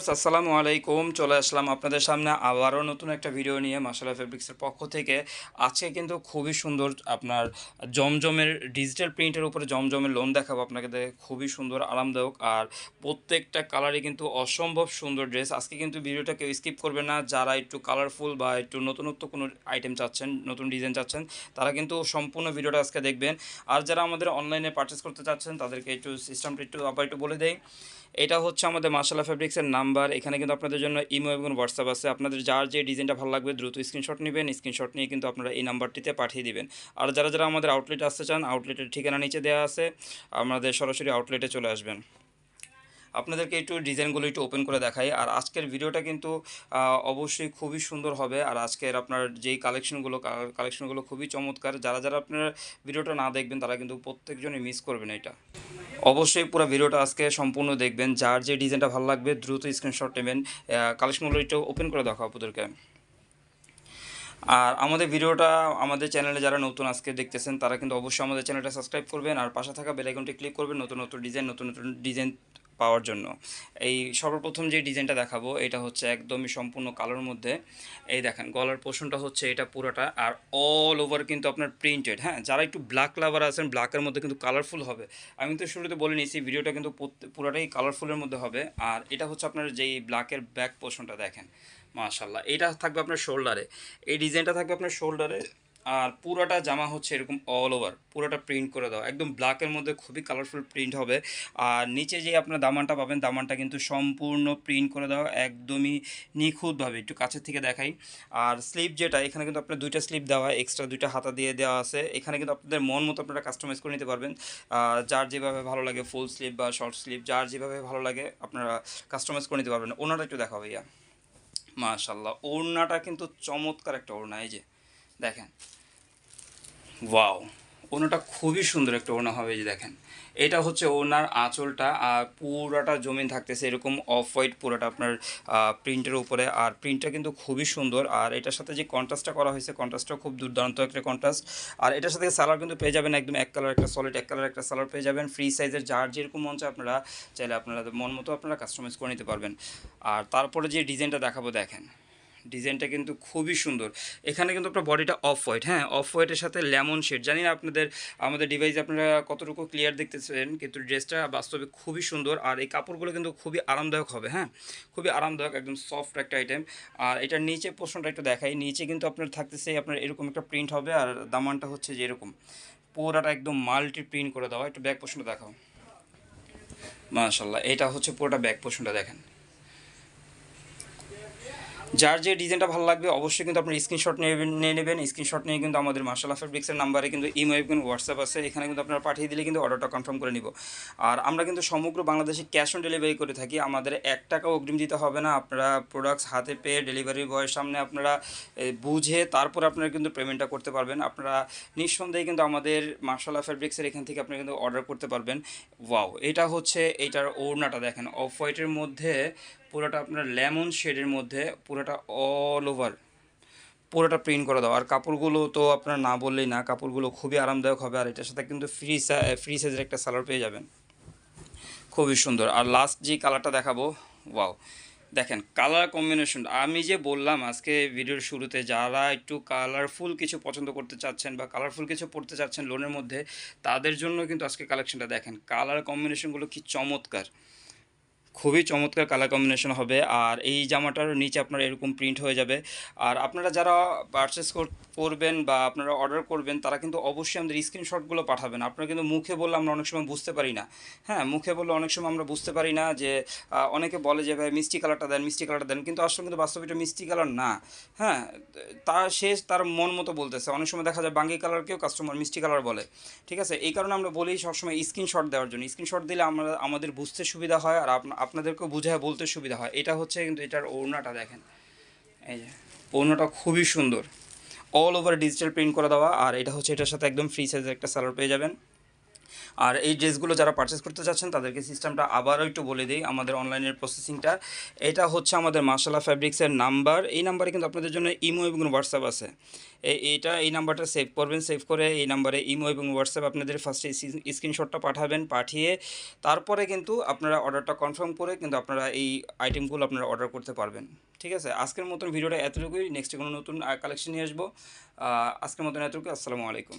আসসালামু আলাইকুম, চলে আসলাম আপনাদের সামনে আবারও নতুন একটা ভিডিও নিয়ে মাশাআল্লাহ ফেব্রিক্সের পক্ষ থেকে। আজকে কিন্তু খুবই সুন্দর আপনার জমজমের ডিজিটাল প্রিন্টের উপরে জমজমের লোন দেখাবো আপনাকে। খুবই সুন্দর আরামদায়ক আর প্রত্যেকটা কালারই কিন্তু অসম্ভব সুন্দর ড্রেস। আজকে কিন্তু ভিডিওটা কেউ স্কিপ করবে না। যারা একটু কালারফুল বা একটু নতুনত্ব কোনো আইটেম চাচ্ছেন, নতুন ডিজাইন চাচ্ছেন, তারা কিন্তু সম্পূর্ণ ভিডিওটা আজকে দেখবেন। আর যারা আমাদের অনলাইনে পারচেস করতে চাচ্ছেন তাদেরকে একটু সিস্টেমটা একটু বলে দেই। এটা হচ্ছে আমাদের মাশাআল্লাহ ফেব্রিক্সের নাম্বার। এখানে কিন্তু আপনাদের জন্য ইমো এবং হোয়াটসঅ্যাপ আছে। আপনাদের যার যে ডিজাইনটা ভালো লাগবে দ্রুত স্ক্রিনশট নেবেন। স্ক্রিনশট নিয়ে কিন্তু আপনারা এই নাম্বারটিতে পাঠিয়ে দিবেন। আর যারা আমাদের আউটলেটে আসতে চান, আউটলেটের ঠিকানা নিচে দেওয়া আছে, আমাদের সরাসরি আউটলেটে চলে আসবেন। আপনাদেরকে একটু ডিজাইনগুলো একটু ওপেন করে দেখাই। আর আজকের ভিডিওটা কিন্তু অবশ্যই খুবই সুন্দর হবে। আর আজকের আপনার যেই কালেকশনগুলো খুবই চমৎকার। যারা আপনারা ভিডিওটা না দেখবেন তারা কিন্তু প্রত্যেকজনই মিস করবেন এটা। অবশ্যই পুরো ভিডিওটা আজকে সম্পূর্ণ দেখবেন। যার যে ডিজাইনটা ভালো লাগবে দ্রুত স্ক্রিনশট নেবেন। কালেকশনগুলো একটু ওপেন করে দেখাও আপনাদেরকে। আর আমাদের ভিডিওটা আমাদের চ্যানেলে যারা নতুন আজকে দেখতেছেন তারা কিন্তু অবশ্যই আমাদের চ্যানেলটা সাবস্ক্রাইব করবেন আর পাশে থাকা বেল আইকনটি ক্লিক করবেন নতুন নতুন ডিজাইন পাওয়ার জন্য। এই সর্বপ্রথম যে ডিজাইনটা দেখাবো এটা হচ্ছে একদমই সম্পূর্ণ কালোর মধ্যে। এই দেখেন গলার পোর্শনটা হচ্ছে এটা পুরোটা, আর অল ওভার কিন্তু আপনার প্রিন্টেড। হ্যাঁ, যারা একটু ব্ল্যাক লাভার আছেন, ব্ল্যাকের মধ্যে কিন্তু কালারফুল হবে। আমি তো শুরুতে বলে নিয়েছি ভিডিওটা কিন্তু পুরোটাই কালারফুলের মধ্যে হবে। আর এটা হচ্ছে আপনার যেই ব্ল্যাকের ব্যাক পোর্শনটা দেখেন, মাশাল্লাহ। এটা থাকবে আপনার শোল্ডারে, এই ডিজাইনটা থাকবে আপনার শোল্ডারে। আর পুরোটা জামা হচ্ছে এরকম অল ওভার পুরোটা প্রিন্ট করে দাও, একদম ব্ল্যাকের মধ্যে খুবই কালারফুল প্রিন্ট হবে। আর নিচে যে আপনার দামানটা পাবেন, দামানটা কিন্তু সম্পূর্ণ প্রিন্ট করে দাও একদমই নিখুঁতভাবে। একটু কাছের থেকে দেখাই। আর স্লিপ যেটা, এখানে কিন্তু আপনার দুইটা স্লিপ দেওয়া, এক্সট্রা দুইটা হাতা দিয়ে দেওয়া আছে। এখানে কিন্তু আপনাদের মন মতো আপনারা কাস্টমাইজ করে নিতে পারবেন। যার যেভাবে ভালো লাগে, ফুল স্লিপ বা শর্ট স্লিপ, যার যেভাবে ভালো লাগে আপনারা কাস্টমাইজ করে নিতে পারবেন। ওনাটা একটু দেখাও ভাইয়া। মাশাল্লাহ, ওড়নাটা কিন্তু চমৎকার একটা ওড়না। এই যে দেখেন, ওয়াও, ওড়নাটা খুবই সুন্দর একটা ওড়না হবে। এই যে দেখেন, এটা হচ্ছে ওড়নার আঁচলটা। আর পুরাটা জমিন থাকতেছে এরকম অফ হোয়াইট, পুরাটা আপনার প্রিন্টের উপরে। আর প্রিন্টটা কিন্তু খুবই সুন্দর। আর এটার সাথে যে কন্ট্রাস্টটা করা হয়েছে, কন্ট্রাস্টটা খুব দুর্দান্ত একটা কন্ট্রাস্ট। আর এটার সাথে সালোয়ার কিন্তু পেয়ে যাবেন একদম এক কালার, একটা সলিড এক কালার একটা সালোয়ার পেয়ে যাবেন ফ্রি সাইজের। যার যেরকম মন চায় আপনারা চাইলে আপনারা মন মতো আপনারা কাস্টমাইজ করে নিতে পারবেন। আর তারপরে যে ডিজাইনটা দেখাবো দেখেন, ডিজাইনটা কিন্তু খুবই সুন্দর। এখানে কিন্তু আপনার বডিটা অফ হোয়াইট, হ্যাঁ, অফ হোয়াইটের সাথে লেমন শেড। জানি না আমাদের ডিভাইসে আপনারা কতটুকু ক্লিয়ার দেখতেছেন, কিন্তু ড্রেসটা বাস্তবে খুবই সুন্দর। আর এই কাপড়গুলো কিন্তু খুবই আরামদায়ক হবে। হ্যাঁ, খুবই আরামদায়ক, একদম সফট একটা আইটেম। আর এটার নিচে পোর্শনটা একটু দেখাই। নিচে কিন্তু আপনার থাকতেছে আপনার এরকম একটা প্রিন্ট হবে। আর দামানটা হচ্ছে যে এরকম পুরাটা একদম মাল্টি প্রিন্ট করে দেওয়া। একটু ব্যাক পোর্শনটা দেখাও। মাশাল্লাহ, এটা হচ্ছে পুরোটা ব্যাক পোর্শনটা দেখেন। যার যে ডিজাইনটা ভালো লাগবে অবশ্যই কিন্তু আপনার স্ক্রিনশট নিয়ে নেবেন। স্ক্রিনশট নিয়ে কিন্তু আমাদের মাশাআল্লাহ ফেব্রিক্সের নাম্বারে কিন্তু ইমো এবং হোয়াটসঅ্যাপ আছে, এখানে কিন্তু আপনারা পাঠিয়ে দিলে কিন্তু অর্ডারটা কনফার্ম করে নিব। আর আমরা কিন্তু সমগ্র বাংলাদেশে ক্যাশ অন ডেলিভারি করে থাকি। আমাদের 1 টাকাও অগ্রিম দিতে হবে না। আপনারা প্রোডাক্টস হাতে পেয়ে ডেলিভারি বয়ের সামনে আপনারা বুঝে তারপর আপনারা কিন্তু পেমেন্টটা করতে পারবেন। আপনারা নিঃসন্দেহে কিন্তু আমাদের মাশাআল্লাহ ফেব্রিক্সের এখান থেকে আপনারা কিন্তু অর্ডার করতে পারবেন। ওয়াও, এটা হচ্ছে এইটার ওড়নাটা দেখেন, অফ হোয়াইটের মধ্যে পুরোটা আপনার লেমন শেডের মধ্যে পুরোটা অল ওভার পুরোটা প্রিন্ট করে দাও। আর কাপড়গুলো তো আপনার না বললেই না, কাপড়গুলো খুবই আরামদায়ক হবে। আর এটার সাথে কিন্তু ফ্রি সাইজের একটা সালোয়ার পেয়ে যাবেন, খুবই সুন্দর। আর লাস্ট যে কালারটা দেখাবো, ওয়াও, দেখেন কালার কম্বিনেশন। আমি যে বললাম আজকে ভিডিওর শুরুতে, যারা একটু কালারফুল কিছু পছন্দ করতে চাচ্ছেন বা কালারফুল কিছু পড়তে চাচ্ছেন লোনের মধ্যে, তাদের জন্য কিন্তু আজকে কালেকশনটা দেখেন। কালার কম্বিনেশনগুলো কি চমৎকার, খুবই চমৎকার কালার কম্বিনেশন হবে। আর এই জামাটার নিচে আপনার এরকম প্রিন্ট হয়ে যাবে। আর আপনারা যারা পারচেস করবেন বা আপনারা অর্ডার করবেন তারা কিন্তু অবশ্যই আমাদের স্ক্রিনশটগুলো পাঠাবেন। আপনারা কিন্তু মুখে বললে আমরা অনেক সময় বুঝতে পারি না। হ্যাঁ, মুখে বললে অনেক সময় আমরা বুঝতে পারি না যে অনেকে বলে যে ভাই মিষ্টি কালারটা দেন, মিষ্টি কালারটা দেন, কিন্তু আসলে কিন্তু বাস্তবে এটা মিষ্টি কালার না। হ্যাঁ, তার মন মতো বলতেছে। অনেক সময় দেখা যায় বাঙ্গি কালারকেও কাস্টমার মিষ্টি কালার বলে। ঠিক আছে, এই কারণে আমরা বলি সবসময় স্ক্রিনশট দেওয়ার জন্য। স্ক্রিনশট দিলে আমাদের বুঝতে সুবিধা হয় আর আপনাদেরকেও বুঝায় বলতে সুবিধা হয়। এটা হচ্ছে কিন্তু এটার ওড়নাটা দেখেন, এই যে ওড়নাটা খুবই সুন্দর, অল ওভার ডিজিটাল প্রিন্ট করে দেওয়া। আর এটা হচ্ছে এটার সাথে একদম ফ্রি সাইজের একটা সালোয়ার পেয়ে যাবেন। আর এই ড্রেসগুলো যারা পারচেস করতে চাচ্ছেন তাদেরকে সিস্টেমটা আবারও একটু বলে দিই, আমাদের অনলাইনের প্রসেসিংটা। এটা হচ্ছে আমাদের মাশাআল্লাহ ফ্যাব্রিক্সের নাম্বার। এই নাম্বারে কিন্তু আপনাদের জন্য ইমো এবং হোয়াটসঅ্যাপ আছে। এই নাম্বারটা সেভ করবেন, সেভ করে এই নাম্বারে ইমো এবং হোয়াটসঅ্যাপ আপনাদের ফার্স্টে স্ক্রিনশটটা পাঠাবেন, পাঠিয়ে তারপরে কিন্তু আপনারা অর্ডারটা কনফার্ম করে কিন্তু আপনারা এই আইটেমগুলো আপনারা অর্ডার করতে পারবেন। ঠিক আছে, আজকের মতন ভিডিওটা এতটুকুই। নেক্সটে কোনো নতুন কালেকশন নিয়ে আসবো। আজকের মতন এতটুকু। আসসালামু আলাইকুম।